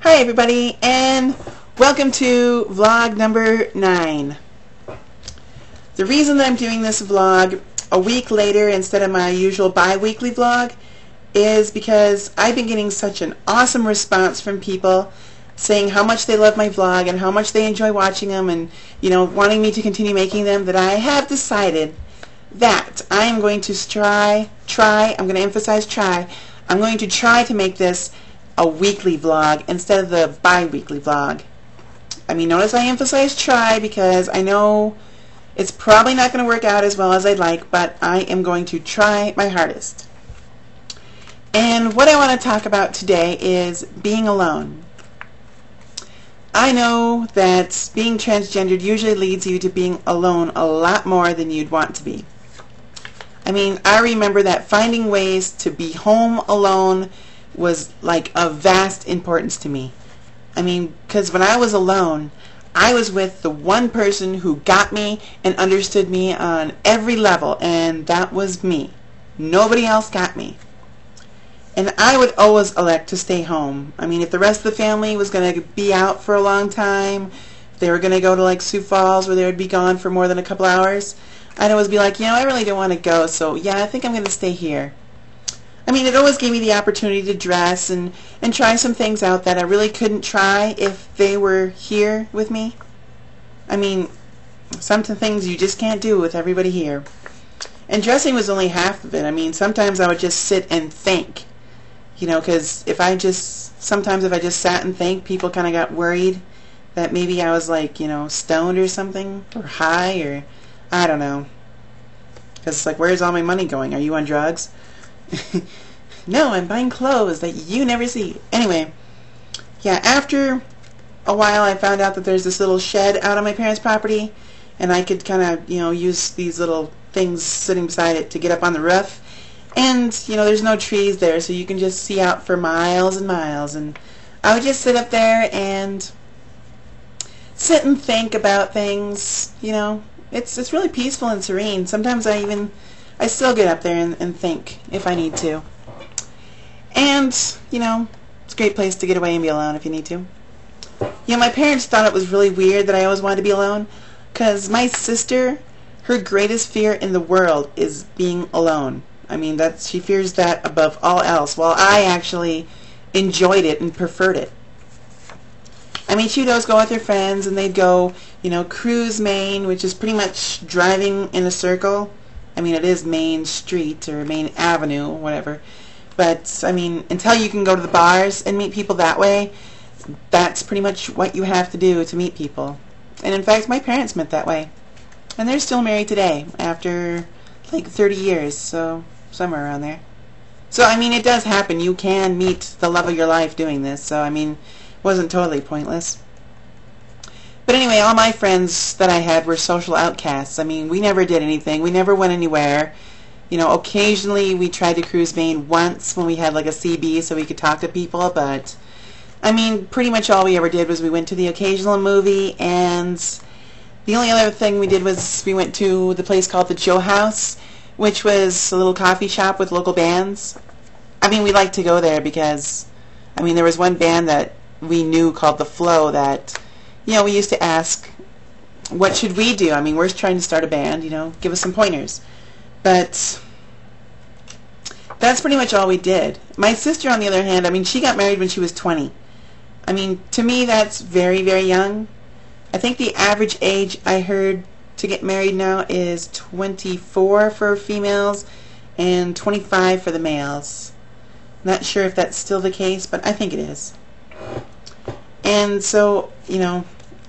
Hi everybody, and welcome to vlog number 9. The reason that I'm doing this vlog a week later instead of my usual bi-weekly vlog is because I've been getting such an awesome response from people saying how much they love my vlog and how much they enjoy watching them and, wanting me to continue making them, that I have decided that I am going to try, I'm going to emphasize try, I'm going to try to make this a weekly vlog instead of the bi-weekly vlog. Notice I emphasize try because I know it's probably not going to work out as well as I'd like, but I am going to try my hardest. And what I want to talk about today is being alone. I know that being transgendered usually leads you to being alone a lot more than you'd want to be. I remember that finding ways to be home alone was like of vast importance to me. Because when I was alone, I was with the one person who got me and understood me on every level, and that was me. Nobody else got me. And I would always elect to stay home. If the rest of the family was going to be out for a long time, if they were going to go to like Sioux Falls where they would be gone for more than a couple hours, I'd always be like, I really don't want to go, so yeah, I think I'm going to stay here. It always gave me the opportunity to dress and try some things out that I really couldn't try if they were here with me. Some things you just can't do with everybody here. And dressing was only half of it. Sometimes I would just sit and think. Because sometimes if I just sat and think, people kind of got worried that maybe I was like, stoned or something, or high, or I don't know. Because it's like, where's all my money going? Are you on drugs? No, I'm buying clothes that you never see. Anyway, yeah, after a while I found out that there's this little shed out on my parents' property, and I could kind of, use these little things sitting beside it to get up on the roof. And, there's no trees there, so you can just see out for miles and miles. And I would just sit up there and sit and think about things, It's really peaceful and serene. Sometimes I still get up there and think if I need to. And, it's a great place to get away and be alone if you need to. My parents thought it was really weird that I always wanted to be alone, because my sister, her greatest fear in the world is being alone. She fears that above all else, while I actually enjoyed it and preferred it. She'd always go with her friends, and they'd go, cruise Main, which is pretty much driving in a circle. It is Main Street or Main Avenue, whatever. But, until you can go to the bars and meet people that way, that's pretty much what you have to do to meet people. And in fact, my parents met that way. And they're still married today, after like 30 years, so somewhere around there. So, it does happen. You can meet the love of your life doing this, so, it wasn't totally pointless. But anyway, all my friends that I had were social outcasts. We never did anything. We never went anywhere. Occasionally we tried to cruise Maine once when we had like a CB so we could talk to people, but pretty much all we ever did was we went to the occasional movie, and the only other thing we did was we went to the place called the Joe House, which was a little coffee shop with local bands. We liked to go there because, there was one band that we knew called The Flow that, we used to ask, what should we do? We're trying to start a band, give us some pointers. But that's pretty much all we did. My sister, on the other hand, she got married when she was 20. To me, that's very, very young. I think the average age I heard to get married now is 24 for females and 25 for the males. Not sure if that's still the case, but I think it is. And so,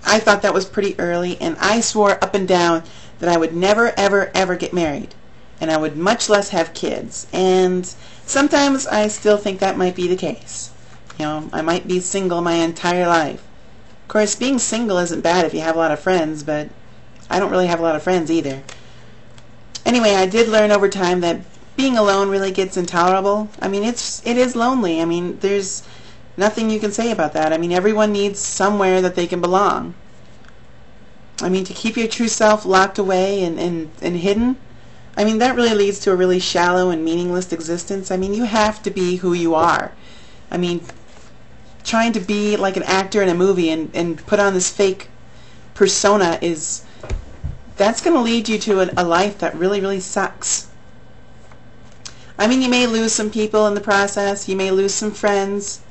I thought that was pretty early, and I swore up and down that I would never, ever, ever get married. And I would much less have kids. And sometimes I still think that might be the case. I might be single my entire life. Of course, being single isn't bad if you have a lot of friends, but I don't really have a lot of friends either. Anyway, I did learn over time that being alone really gets intolerable. It is lonely. There's nothing you can say about that. Everyone needs somewhere that they can belong. To keep your true self locked away and hidden, that really leads to a really shallow and meaningless existence. You have to be who you are. trying to be like an actor in a movie and put on this fake persona that's going to lead you to a life that really, really sucks. I mean, you may lose some people in the process. You may lose some friends.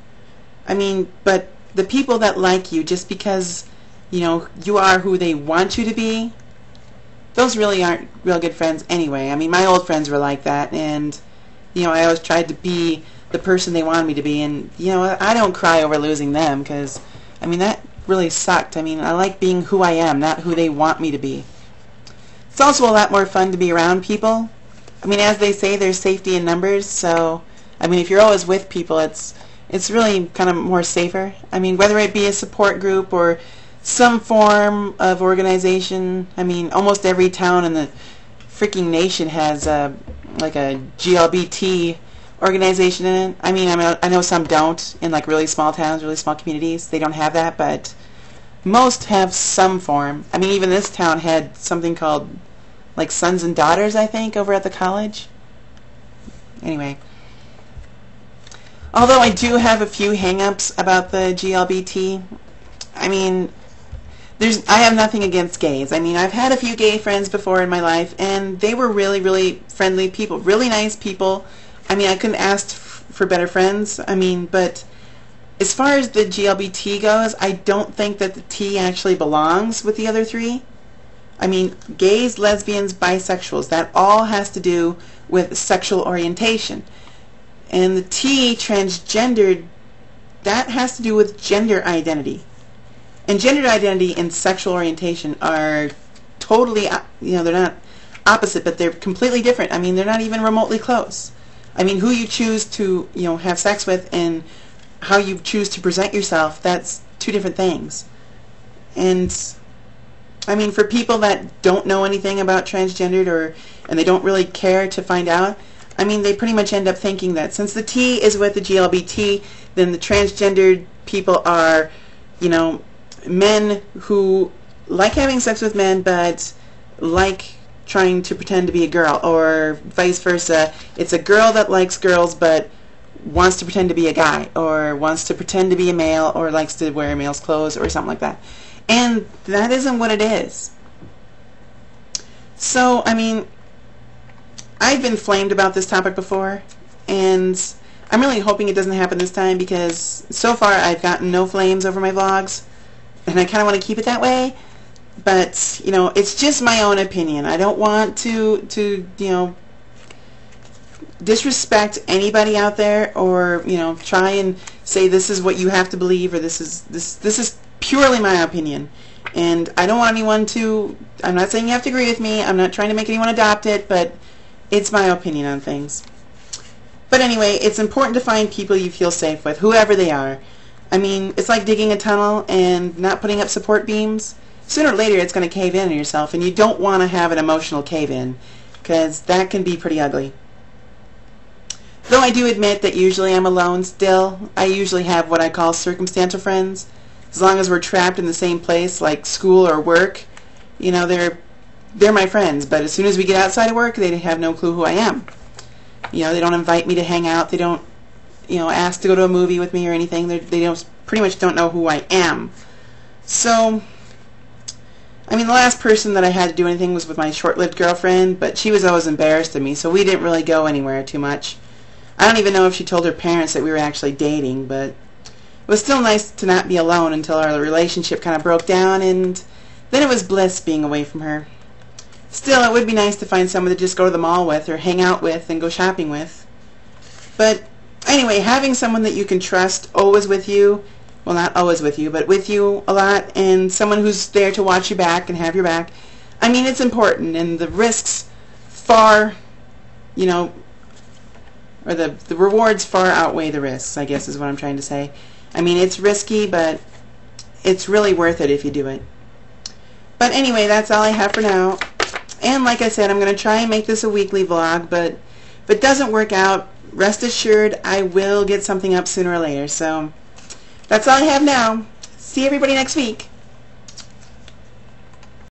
I mean, but the people that like you just because, you know, you are who they want you to be, those really aren't real good friends anyway. I mean, my old friends were like that, and, you know, I always tried to be the person they wanted me to be, and, you know, I don't cry over losing them because, I mean, that really sucked. I mean, I like being who I am, not who they want me to be. It's also a lot more fun to be around people. I mean, as they say, there's safety in numbers, so, I mean, if you're always with people, it's really kind of more safer. I mean, whether it be a support group or some form of organization. I mean, almost every town in the freaking nation has like a GLBT organization in it. I mean, I know some don't in like really small towns, really small communities. They don't have that, but most have some form. I mean, even this town had something called like Sons and Daughters, I think, over at the college. Anyway. Although I do have a few hang-ups about the GLBT. I mean, I have nothing against gays. I mean, I've had a few gay friends before in my life, and they were really, really friendly people, really nice people. I mean, I couldn't ask for better friends. I mean, but as far as the GLBT goes, I don't think that the T actually belongs with the other three. I mean, gays, lesbians, bisexuals, that all has to do with sexual orientation. And the T, transgendered, that has to do with gender identity. And gender identity and sexual orientation are totally, you know, they're not opposite, but they're completely different. I mean, they're not even remotely close. I mean, who you choose to, you know, have sex with and how you choose to present yourself, that's two different things. And I mean, for people that don't know anything about transgendered and they don't really care to find out, I mean, they pretty much end up thinking that since the T is with the GLBT, then the transgendered people are, you know, men who like having sex with men but like trying to pretend to be a girl, or vice versa. It's a girl that likes girls but wants to pretend to be a guy, or wants to pretend to be a male, or likes to wear male's clothes, or something like that. And that isn't what it is. So, I mean, I've been flamed about this topic before, and I'm really hoping it doesn't happen this time, because so far I've gotten no flames over my vlogs, and I kind of want to keep it that way. But, you know, it's just my own opinion. I don't want to you know, disrespect anybody out there, or, you know, try and say this is what you have to believe, or this is purely my opinion. And I don't want anyone to, I'm not saying you have to agree with me, I'm not trying to make anyone adopt it, but it's my opinion on things. But anyway, it's important to find people you feel safe with, whoever they are. I mean, it's like digging a tunnel and not putting up support beams. Sooner or later it's going to cave in on yourself, and you don't want to have an emotional cave-in, because that can be pretty ugly. Though I do admit that usually I'm alone still, I usually have what I call circumstantial friends. As long as we're trapped in the same place, like school or work, you know, they're my friends. But as soon as we get outside of work, they have no clue who I am. You know, they don't invite me to hang out. They don't, you know, ask to go to a movie with me or anything. They don't, pretty much don't know who I am. So, I mean, the last person that I had to do anything was with my short-lived girlfriend, but she was always embarrassed of me, so we didn't really go anywhere too much. I don't even know if she told her parents that we were actually dating, but it was still nice to not be alone until our relationship kind of broke down, and then it was bliss being away from her. Still, it would be nice to find someone to just go to the mall with, or hang out with, and go shopping with. But anyway, having someone that you can trust always with you, well, not always with you, but with you a lot, and someone who's there to watch your back and have your back, I mean, it's important, and the risks far, you know, or the rewards far outweigh the risks, I guess is what I'm trying to say. I mean, it's risky, but it's really worth it if you do it. But anyway, that's all I have for now. And like I said, I'm going to try and make this a weekly vlog, but if it doesn't work out, rest assured I will get something up sooner or later. So that's all I have now. See everybody next week.